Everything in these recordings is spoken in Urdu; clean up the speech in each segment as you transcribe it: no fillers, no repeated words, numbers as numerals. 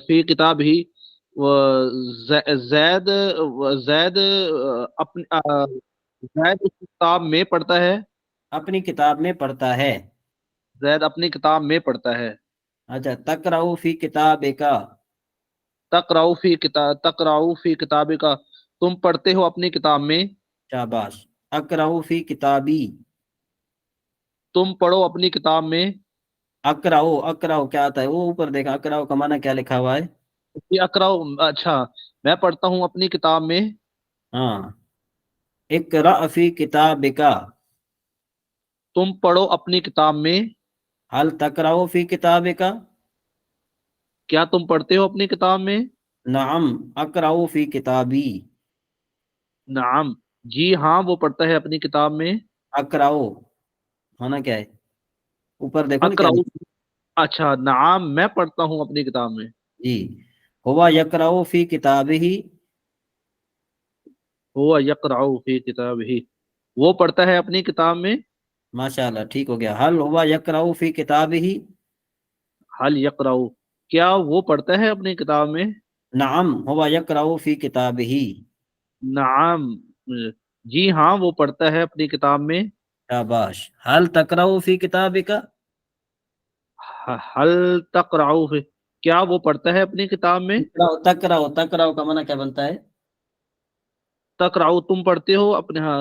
فی کتاب ہی، زید زید اپنی زید اس کتاب میں پڑھتا ہے، اپنی کتاب میں پڑھتا ہے. زید اپنی کتاب میں پڑھتا ہے. اچھا، تقرأ فی کتابک. تقرأ فی کتاب کا، تم پڑھتے ہو اپنی کتاب میں. شاباش. اقرأ فی کتابی. تم پڑھو اپنی کتاب میں. اقرأ اقرأ کیا آتا ہے؟ وہ اوپر دیکھا، اقرأ کا معنی کیا لکھا ہوا ہے؟ یہ اقرأ، اچھا میں پڑھتا ہوں اپنی کتاب میں. ہاں. اقرأ فی کتابک. تم پڑھو اپنی کتاب میں. هل تقرأ فی کتابک؟ کیا تم پڑھتے ہو اپنی کتاب میں؟ نعم اقرأ فی کتابی. نعم، جی ہاں وہ پڑھتا ہے اپنی کتاب میں. اقرأ ہونا کیا ہے؟ اوپر دیکھو نا کیا اقرأ، لکھا اچھا نعم میں پڑھتا ہوں اپنی کتاب میں. ہے؟ جی. ہوا یقرأ فی کتابہ. ہوا یقرأ فی کتابہ، وہ پڑھتا ہے اپنی کتاب میں. ماشاء اللہ، ٹھیک ہو گیا. حل ہوا یقرأ فی کتابہ. حل یقرأ، کیا وہ پڑھتا ہے اپنی کتاب میں. نعم ہوا یقرأ فی کتابہ. نعم، جی ہاں وہ پڑھتا ہے اپنی کتاب میں. شاباش. حل تقرأ فی کتابک. حل تقرأ فی، کیا وہ پڑھتا ہے اپنی کتاب میں. تقرأ تقرأ کا معنی کیا بنتا ہے؟ تقرأ تم پڑھتے ہو اپنے، ہاں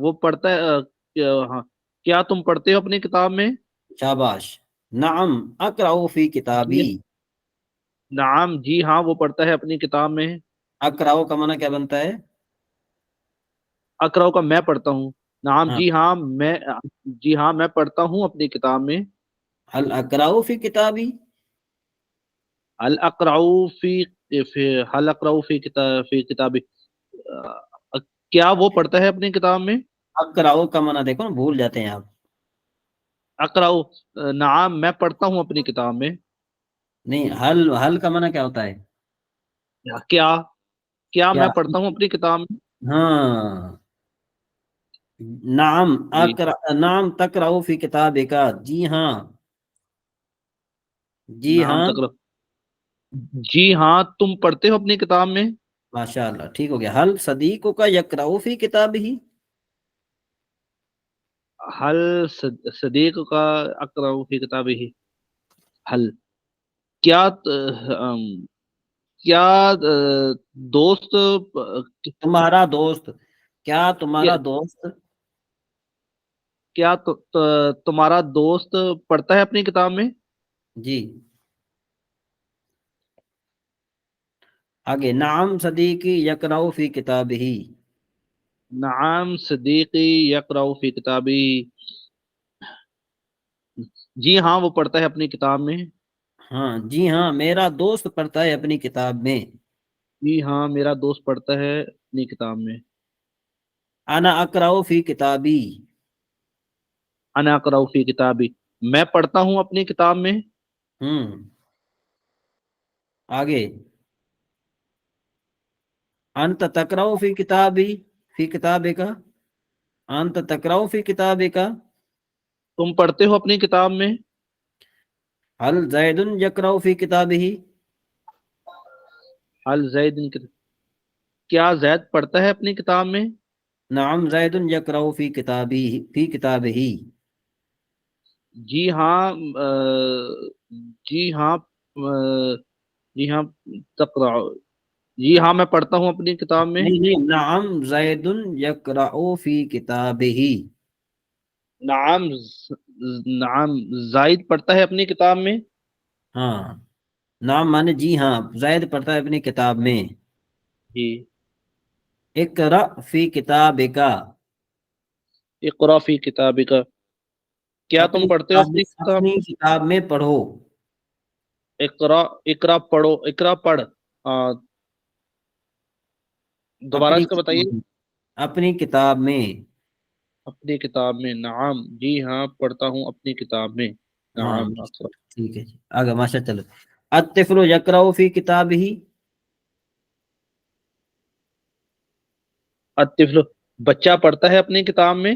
وہ پڑھتا ہے ہاں، کیا تم پڑھتے ہو اپنی کتاب میں. شاباش. نعم اقرأ فی جی، کتابی. نعم جی ہاں وہ پڑھتا ہے اپنی کتاب میں. اقرأ کا معنی کیا بنتا ہے؟ اقرأ کا میں پڑھتا ہوں. نعم ہاں. جی ہاں میں، جی ہاں میں پڑھتا ہوں اپنی کتاب میں. حل اقرأ فی کتابی. حل اقرأ فی حل اقرأ فی کتاب، کیا وہ پڑھتا ہے اپنی کتاب میں. اقرأ کا معنی دیکھو نا، بھول جاتے ہیں آپ. اقرأ، نعم میں پڑھتا ہوں اپنی کتاب میں. نہیں، حل کا معنی کیا ہوتا ہے؟ کیا، کیا کیا؟ میں پڑھتا ہوں اپنی کتاب میں. ہاں. نعم جی، نعم تقرأ فی کتابک. جی ہاں. جی نعم ہاں. تقرأ، جی ہاں تم پڑھتے ہو اپنی کتاب میں. ماشاء اللہ، ٹھیک ہو گیا. حل صدیقک یقرأ فی کتابہ. حل صدیق کا اقرأ فی کتابہ. حل، کیا کیا دوست، تمہارا دوست. کیا تمہارا کیا دوست. کیا تمہارا دوست پڑھتا ہے اپنی کتاب میں. جی. آگے. نعم صدیقی یقرأ فی کتابہ. نعم صدیقی یقرأ فی کتابی، جی ہاں وہ پڑھتا ہے اپنی کتاب میں. ہاں. جی ہاں میرا دوست پڑھتا ہے اپنی کتاب میں. جی ہاں میرا دوست پڑھتا ہے اپنی کتاب میں. انا اقرأ فی کتابی. انا اقرأ فی کتابی، میں پڑھتا ہوں اپنی کتاب میں. ہوں. آگے. انت تقرأ فی کتابی فی کتابک. انت تقرأ فی کتابک. تم پڑھتے ہو اپنی کتاب میں. حل زید یقرأ فی کتابہ. حل زید، کیا زید پڑھتا ہے اپنی کتاب میں. نعم زید یقرأ فی کتابہ فی کتابہ. جی ہاں جی ہاں جی ہاں تقرأ، جی ہاں میں پڑھتا ہوں اپنی کتاب میں. نہیں نہیں، نعم زید یقرأ فی کتابہ. نعم نعم زائد پڑھتا ہے اپنی کتاب میں. ہاں. نعم مانے جی ہاں، زید پڑھتا ہے اپنی کتاب میں. جی. اقرأ فی کتابک. اقرأ فی کتابک، کیا تم پڑھتے ہو اپنی کتاب اپنی میں. کتاب میں پڑھو. اقرأ، اقرأ پڑھو، اقرأ پڑھ. آ، دوبارہ اپنی اس کا بتائیے. کتاب اپنی کتاب میں. اپنی کتاب میں، نعم جی ہاں پڑھتا ہوں اپنی کتاب میں. ہاں. نعم اقرأ. ٹھیک ہے جی، آگے ماشاء. چلو. الطفل یقرأ فی کتابہ. الطفل، بچہ پڑھتا ہے اپنی کتاب میں.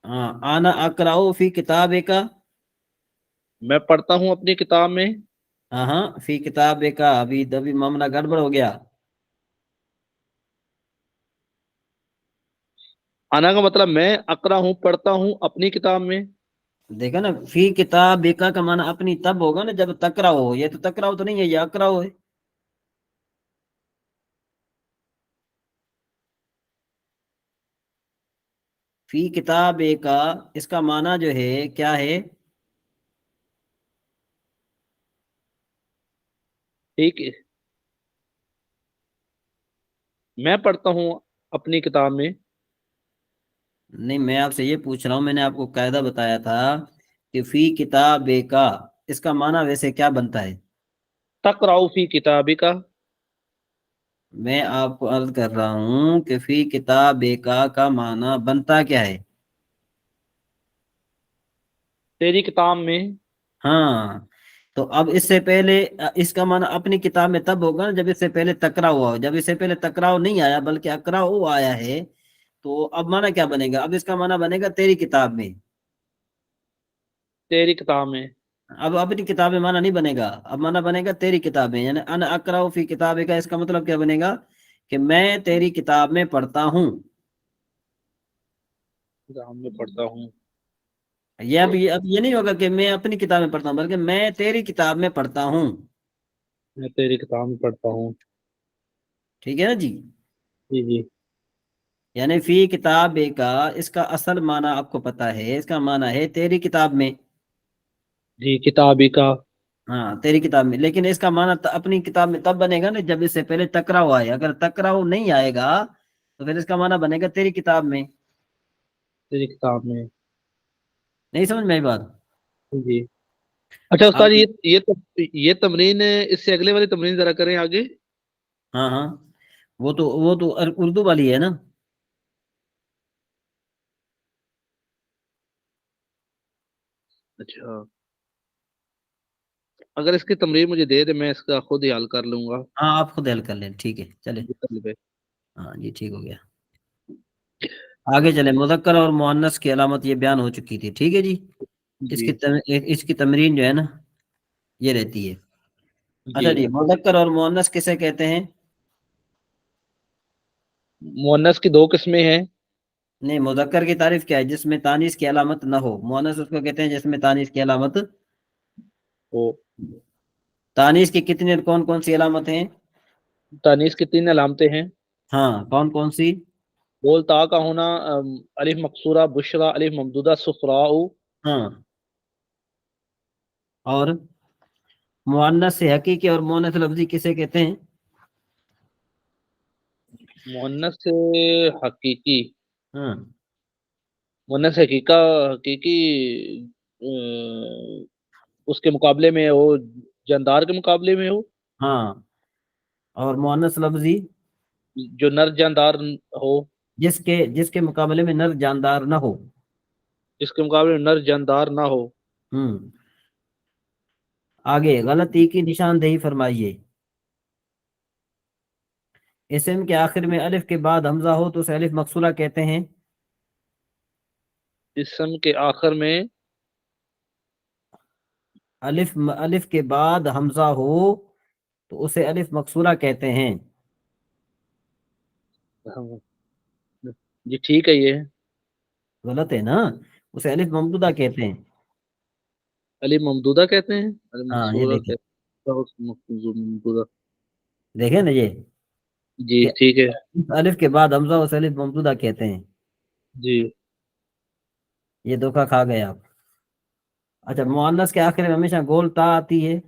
ہاں. انا اقرأ فی کتابک. میں پڑھتا ہوں اپنی کتاب میں. ہاں فی کتاب کا، ابھی ابھی معاملہ گڑبڑ ہو گیا. انا کا مطلب میں اقرا ہوں، پڑھتا ہوں اپنی کتاب میں. دیکھا نا، فی کتاب کا معنی اپنی تب ہوگا نا جب تکرا ہو. یہ تو تکرا تو نہیں ہے، یہ اکرا ہو ہے. فی کتاب کا اس کا معنی جو ہے کیا ہے؟ ٹھیک ہے، میں پڑھتا ہوں اپنی کتاب میں. نہیں، میں آپ سے یہ پوچھ رہا ہوں، میں نے آپ کو قاعدہ بتایا تھا کہ فی کتاب کا اس کا معنی ویسے کیا بنتا ہے؟ تقرأ فی کتابی کا. میں آپ کو عرض کر رہا ہوں کہ فی کتاب کا معنی بنتا کیا ہے؟ تیری کتاب میں. ہاں، تو اب اس سے پہلے اس کا معنی اپنی کتاب میں تب ہوگا نا جب اس سے پہلے تکرا ہوا ہو. جب اس سے پہلے تکراؤ نہیں آیا بلکہ اکرا ہو آیا ہے، تو اب معنی کیا بنے گا؟ اب اس کا معنی بنے گا تیری کتاب میں. تیری کتاب میں. اب اپنی کتاب میں معنی نہیں بنے گا، اب معنی بنے گا تیری کتاب میں. یعنی ان اقرأ فی کتاب کا اس کا مطلب کیا بنے گا؟ کہ میں تیری کتاب میں پڑھتا ہوں. کتاب میں پڑھتا ہوں. یہ اب یہ نہیں ہوگا کہ میں اپنی کتاب میں پڑھتا ہوں، بلکہ میں تیری کتاب میں پڑھتا ہوں. میں تیری کتاب میں پڑھتا ہوں. ٹھیک ہے نا جی؟ جی جی. یعنی فی کتاب کا اس کا اصل معنی آپ کو پتا ہے، اس کا معنی ہے تیری کتاب میں. جی کتابی کا. ہاں تیری کتاب میں، لیکن اس کا معنی اپنی کتاب میں تب بنے گا نا جب اس سے پہلے ٹکراؤ آئے. اگر ٹکراؤ نہیں آئے گا تو پھر اس کا معنی بنے گا تیری کتاب میں. تیری کتاب میں. نہیں سمجھ میں آئی بات؟ جی. اچھا استاد، اب یہ تمرین اس سے اگلے والی تمرین ذرا کریں آگے. ہاں ہاں، وہ تو اردو والی ہے نا. اچھا، اگر اس کی تمرین مجھے دے میں اس کا خود ہی حل کر لوں گا. ہاں آپ خود حل کر لیں، ٹھیک ہے چلے. جی ہاں جی ٹھیک ہو گیا. آگے چلے. مذکر اور مؤنث کی علامت یہ بیان ہو چکی تھی، ٹھیک ہے جی. جی اس کی تمرین جو ہے نا یہ رہتی ہے. جی. اچھا جی، مذکر اور مؤنث کسے کہتے ہیں؟ مؤنث کی دو قسمیں ہیں. نہیں، مذکر کی تعریف کیا ہے؟ جس میں تانیث کی علامت نہ ہو. مؤنث اس کو کہتے ہیں جس میں تانیث کی علامت. وہ تانیث کی کتنی اور کون کون سی علامت ہیں؟ تانیث کی تین علامتیں ہیں. ہاں کون کون سی؟ بولتا کا ہونا، الف مقصورہ، بشرا، الف ممدودہ، صفراء. ہاں. اور مؤنث سے حقیقی اور مؤنث لفظی کسے کہتے ہیں؟ مؤنث سے حقیقی. ہاں. مؤنث حقیقی اس کے مقابلے میں ہو، جاندار کے مقابلے میں ہو. ہاں. اور مؤنث لفظی جو نر جاندار ہو. جس کے مقابلے میں نر جاندار نہ ہو. جس کے مقابلے میں نر جاندار نہ ہو. ہوں. آگے غلطی کی نشاندہی فرمائیے. اسم کے آخر میں الف کے بعد حمزہ ہو تو اسے الف مقصورہ کہتے ہیں. اسم کے آخر میں الف کے بعد حمزہ ہو تو اسے الف مقصورہ کہتے ہیں. جی ٹھیک ہے. یہ غلط ہے نا، اسے الف ممدودہ کہتے ہیں. علی ممدودہ کہتے ہیں. علی ہاں یہ مقصورہ دیکھیں، کہتے ہیں. ممدودہ. دیکھیں نا یہ جی کہ ٹھیک ہے. الف کے بعد حمزہ اسے الف ممدودہ کہتے ہیں. جی. یہ دھوکہ کھا گئے آپ. اچھا، مؤنث کے آخر میں ہمیشہ گول تا آتی ہے.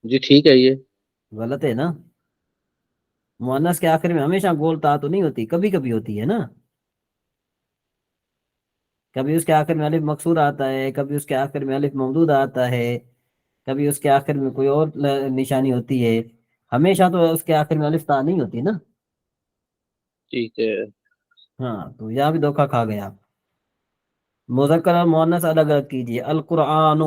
جی ٹھیک ہے. یہ غلط ہے نا. مؤنث کے آخر میں ہمیشہ گول تا تو نہیں ہوتی، کبھی کبھی ہوتی ہے نا. کبھی اس کے آخر میں الف مقصور آتا ہے، کبھی اس کے آخر میں الف ممدود آتا ہے، کبھی اس کے آخر میں کوئی اور نشانی ہوتی ہے. ہمیشہ تو اس کے آخر میں الف تا نہیں ہوتی نا. ٹھیک ہے. ہاں تو یہاں بھی دھوکہ کھا گیا. مذکر اور مؤنث الگ الگ کیجیے. القرآن.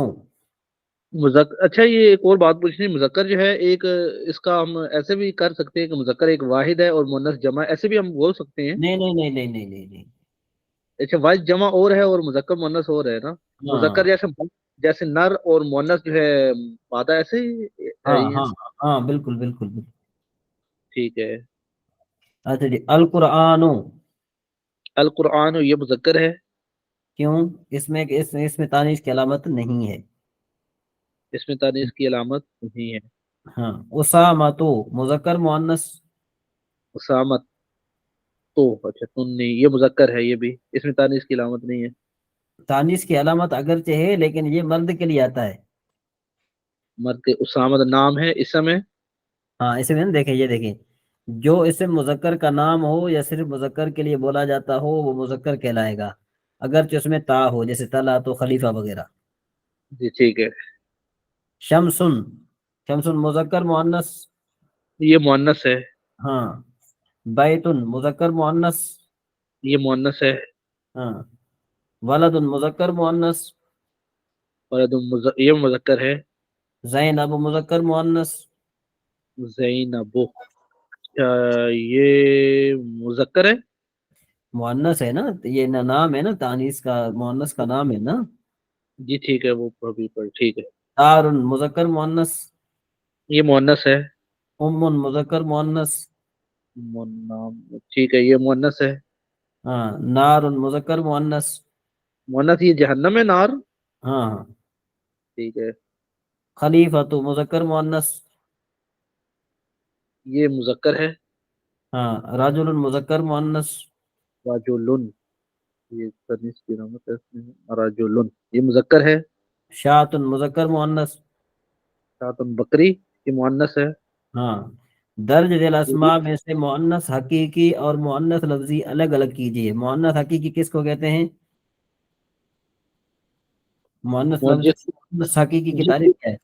اچھا، یہ ایک اور بات پوچھنی. مذکر جو ہے ایک، اس کا ہم ایسے بھی کر سکتے ہیں کہ مذکر ایک واحد ہے اور مؤنث جمع ہے، ایسے بھی ہم بول سکتے ہیں. نہیں نہیں نہیں نہیں نہیں نہیں نہیں. اچھا واحد جمع اور ہے اور مذکر مونس اور ہے نا. مذکر ہاں جیسے نر اور مونس جو ہے مادہ ایسے ہی ہے ہاں یہ. ہاں ہاں بالکل بالکل بالکل. ٹھیک ہے. اچھا جی، القرآن. القرآن یہ مذکر ہے. کیوں؟ اس میں تانیث کی علامت نہیں ہے. اس میں تانیث کی علامت نہیں ہے. ہاں. اسامہ تو مذکر مؤنث. اسامت تو اچھا تن نہیں یہ مذکر ہے یہ بھی اس میں تانیث کی علامت نہیں ہے. تانیث کی علامت اگرچہ ہے لیکن یہ مرد کے لیے آتا ہے. مرد اسامت نام ہے اسم ہے. ہاں اسے میں دیکھیں، یہ دیکھیں، جو اسم مذکر کا نام ہو یا صرف مذکر کے لیے بولا جاتا ہو وہ مذکر کہلائے گا، اگرچہ اس میں تا ہو، جیسے طلعت تو خلیفہ وغیرہ. جی ٹھیک ہے. شمسن. شمسن مذکر مؤنث. یہ مؤنث ہے. ہاں. بیتن مذکر مؤنث. یہ مؤنث ہے. ہاں. ولد مذکر مؤنث. ولد یہ مذکر ہے. زینب مذکر مؤنث. زینب یہ مذکر ہے. مؤنث ہے نا، یہ نام ہے نا، تانیث کا مؤنث کا نام ہے نا. جی ٹھیک ہے وہ ابھی پر ٹھیک ہے. دار مذکر مؤنث. یہ مؤنث ہے. ام مذکر مؤنث. نام ٹھیک ہے یہ مؤنث ہے. ہاں. نار مذکر مؤنث. مؤنث یہ جہنم ہے نار. ہاں ہاں. ٹھیک ہے. خلیفہ تو مذکر مؤنث. یہ مذکر ہے. ہاں. رجل مذکر مؤنث. راجولن یہ تنیث کی علامت ہے اس میں راجولن یہ مذکر ہے. شاۃ مذکر مؤنث. شاتن بکری یہ مؤنث ہے. ہاں. درج ذیل اسماء میں سے مؤنث حقیقی اور مؤنث لفظی الگ الگ کیجیے. مؤنث حقیقی کس کو کہتے ہیں؟ مؤنث لفظی جس مؤنث حقیقی کی جس تعریف کیا ہے؟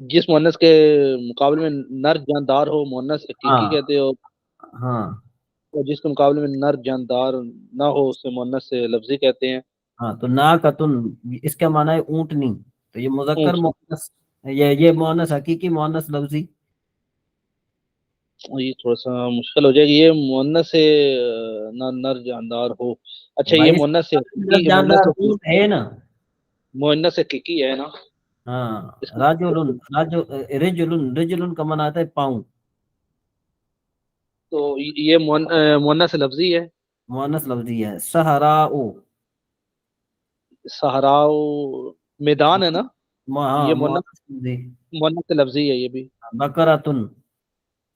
جس مؤنث کے مقابلے میں نر جاندار ہو مؤنث ہاں حقیقی کہتے ہو. ہاں اور جس کے مقابلے میں نر جاندار نہ ہو اسے مؤنث سے لفظی کہتے ہیں. ہاں. تو ناقتن اس کا معنی ہے اونٹنی، تو یہ مذکر اونٹ مؤنث، یہ مؤنث حقیقی مؤنث لفظی. یہ تھوڑا سا مشکل ہو جائے گی یہ مؤنث سے نہ نر جاندار ہو. اچھا یہ بھائی مؤنث سے لفظ جاندار اونٹ ہے نا. مؤنث حقیقی ہے نا. ہاں. اس کو راجولن رجلن رجلن کا معنی آتا ہے پاؤں. تو یہ مؤنث لفظی ہے. مؤنث لفظی ہے. صحراء. صحرا میدان ہے نا. ہاں یہ مؤنث لفظی. مؤنث لفظی ہے یہ بھی. بقرۃ.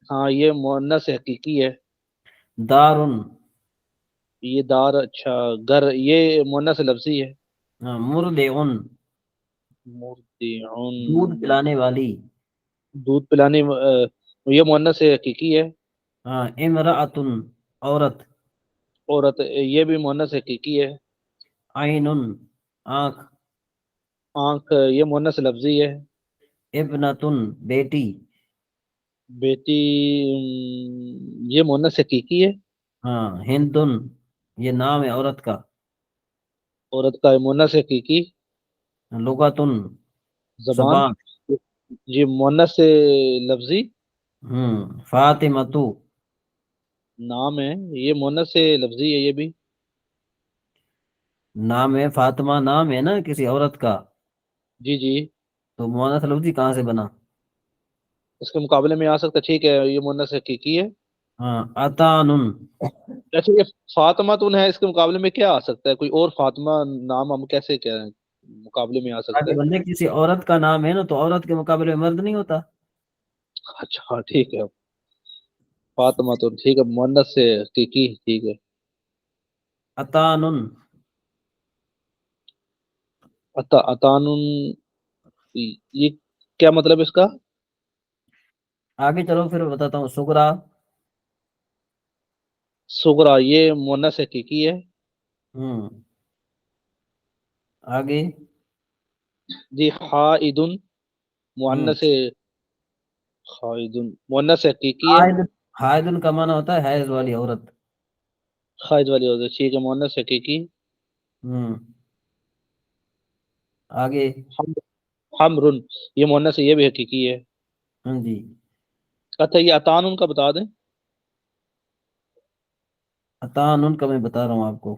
ہاں یہ مؤنث حقیقی ہے. دار. یہ دار اچھا گھر یہ مؤنث لفظی ہے. مرضع. مرضعون دودھ پلانے والی. دودھ پلانے یہ مؤنث حقیقی ہے. ہاں. امرأۃ عورت. عورت یہ بھی مؤنث حقیقی ہے. عین آنکھ. آنکھ یہ مؤنث لفظی ہے. ابنۃ بیٹی. بیٹی یہ مؤنث حقیقی ہے. ہاں. ہندن یہ نام ہے عورت کا. عورت کا مؤنث حقیقی. لغتن زبان زبان. یہ مؤنث لفظی. فاطمۃ نام ہے یہ مؤنث لفظی ہے یہ بھی. نام ہے. فاطمہ نام ہے نا کسی عورت کا، جی جی. تو مؤنث لفظی کہاں سے بنا؟ اس کے مقابلے میں آ سکتا ٹھیک ہے یہ مؤنث حقیقی ہے. ہاں. عطان. ایسے یہ فاطمہ تو ہے اس کے مقابلے میں کیا آ سکتا ہے کوئی اور فاطمہ نام ہم کیسے کیا مقابلے میں آ سکتا آگے ہے. بندے کسی عورت کا نام ہے نا، تو عورت کے مقابلے میں مرد نہیں ہوتا. اچھا ہاں ٹھیک ہے. فاطمہ تو ٹھیک ہے مؤنث سے حقیقی ٹھیک ہے. عطان. عطان یہ کیا مطلب اس کا. آگے چلو پھر بتاتا ہوں. سغرا. صغرا یہ مؤنث حقیقی ہے. ہوں. آگے. جی حائد ہوں. مؤنث حائد مؤنث حقیقی ہے. حائد. حائد کا معنی ہوتا ہے حیض والی عورت. حائض والی ہوتی ہے ٹھیک ہے مؤنث حقیقی. ہوں. آگے. حمر یہ مؤنث یہ بھی حقیقی ہے. ہاں جی. اچھا یہ عطان ان کا بتا دیں. عطان کا میں بتا رہا ہوں آپ کو.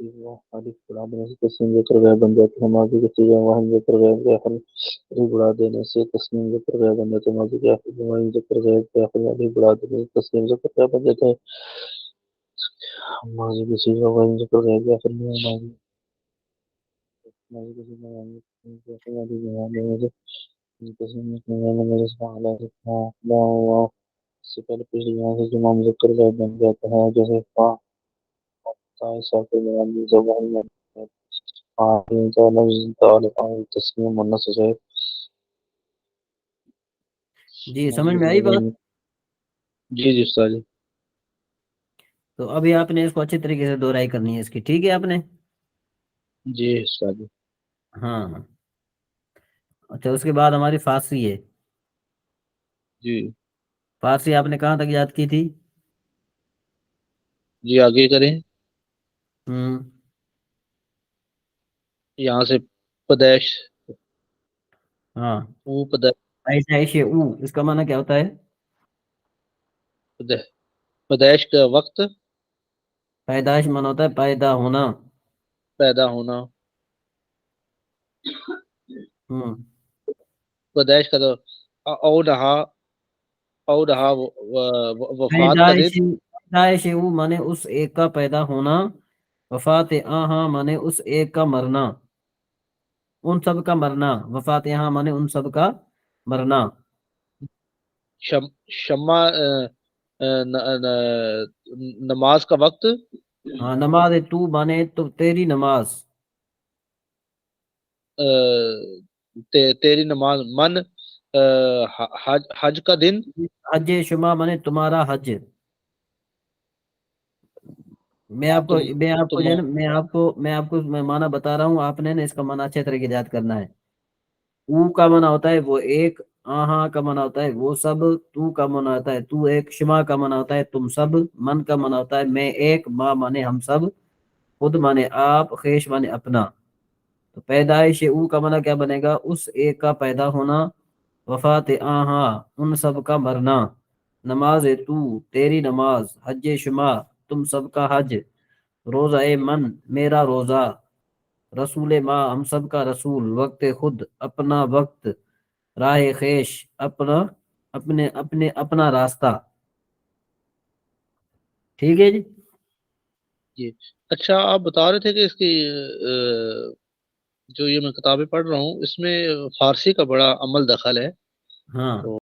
خالی بڑھا دینے سے تسنیم ذکر غیر بن جاتی ہے، ماضی کے صیغہ واحد ذکر غیر کے آخر الف بڑھا دینے سے تسنیم ذکر غیر بن جاتا ہے، ماضی کے آخر واحد ذکر غیر کے آخر الف بڑھا دینے سے تسنیم ذکر غیر بن جاتا ہے، ماضی کے صیغہ واحد ذکر غیر کے آخر ماضی کے صیغہ واحد ذکر غیر کے آخر الف بڑھا دینے سے تسنیم ذکر غیر بن جاتا ہے، اس سے پہلے پچھلی جمع سے جمع مذکر غائب بن جاتا ہے، جیسے فا ساکن زبان میں تسلیم مونس غائب۔ جی سمجھ میں آئی بات؟ جی جی استاد جی۔ تو ابھی آپ نے اس کو اچھی طریقے سے دہرائی کرنی ہے اس کی، ٹھیک ہے آپ نے؟ جی استاد جی۔ ہاں اچھا، اس کے بعد ہماری فارسی ہے۔ جی فارسی آپ نے کہاں تک یاد کی تھی؟ جی آگے کریں، ہوں یہاں سے پیدائش ہاں، او پیدائش پیدائش او اس کا معنی کیا ہوتا ہے؟ پیدائش کا وقت، پیدائش معنی ہوتا ہے پیدا ہونا۔ پیدا ہونا، ہوں پیدائش کا تو او رہا، او رہا وفات کا پیدائش دن، پیدائش او مانے اس ایک کا پیدا ہونا، وفات آہاں مانے اس ایک کا مرنا، ان سب کا مرنا، وفات یہاں مانے ان سب کا مرنا۔ شمع نماز کا وقت، ہاں، نماز تو مانے تو تیری نماز، تیری نماز، من حج کا دن، حج شما مانے تمہارا حج۔ میں آپ کو تم میں آپ کو تم جو ہے نا میں معنی بتا رہا ہوں، آپ نے نا اس کا معنی اچھے طریقے سے یاد کرنا ہے۔ او کا معنی ہوتا ہے وہ ایک، آہاں کا معنی ہوتا ہے وہ سب، تو کا معنی ہوتا ہے تو ایک، شما کا معنی ہوتا ہے تم سب، من کا معنی ہوتا ہے میں ایک، ماں مانے ہم سب، خود مانے آپ، خیش مانے اپنا۔ تو پیدائش او کا معنی کیا بنے گا؟ اس ایک کا پیدا ہونا، وفات آہاں ان سب کا مرنا، نماز تو تیری نماز، حج شما تم سب کا حج، روزہ من میرا روزہ، رسول ماں ہم سب کا رسول، وقت خود اپنا وقت، راہ خیش اپنا اپنا راستہ۔ ٹھیک ہے جی؟ جی اچھا، آپ بتا رہے تھے کہ اس کی جو یہ میں کتابیں پڑھ رہا ہوں اس میں فارسی کا بڑا عمل دخل ہے، ہاں تو